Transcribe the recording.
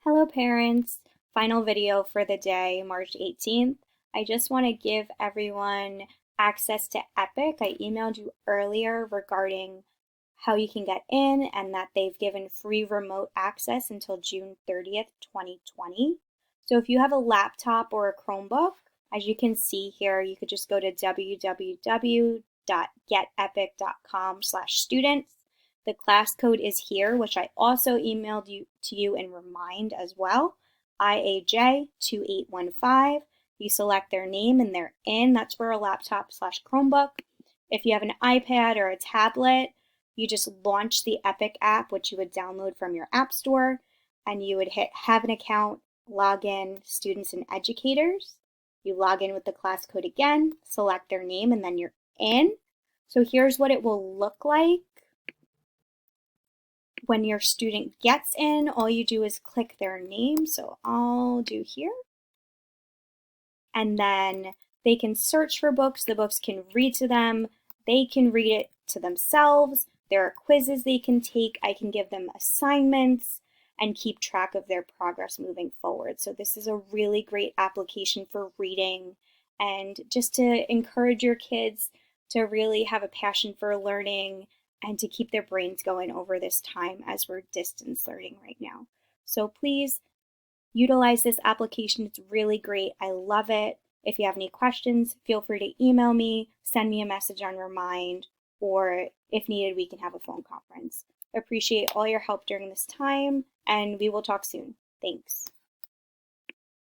Hello parents, final video for the day, March 18th. I just want to give everyone access to Epic. I emailed you earlier regarding how you can get in and that they've given free remote access until June 30th, 2020. So if you have a laptop or a Chromebook, as you can see here, you could just go to www.getepic.com/students. The class code is here, which I also emailed to you in Remind as well, IAJ2815. You select their name and they're in. That's for a laptop/Chromebook. If you have an iPad or a tablet, you just launch the Epic app, which you would download from your app store, and you would hit Have an Account, Login, Students and Educators. You log in with the class code again, select their name, and then you're in. So here's what it will look like. When your student gets in, all you do is click their name. So I'll do here. And then they can search for books. The books can read to them. They can read it to themselves. There are quizzes they can take. I can give them assignments and keep track of their progress moving forward. So this is a really great application for reading and just to encourage your kids to really have a passion for learning and to keep their brains going over this time as we're distance learning right now. So please utilize this application. It's really great. I love it. If you have any questions, feel free to email me, send me a message on Remind, or if needed, we can have a phone conference. I appreciate all your help during this time, and we will talk soon. Thanks.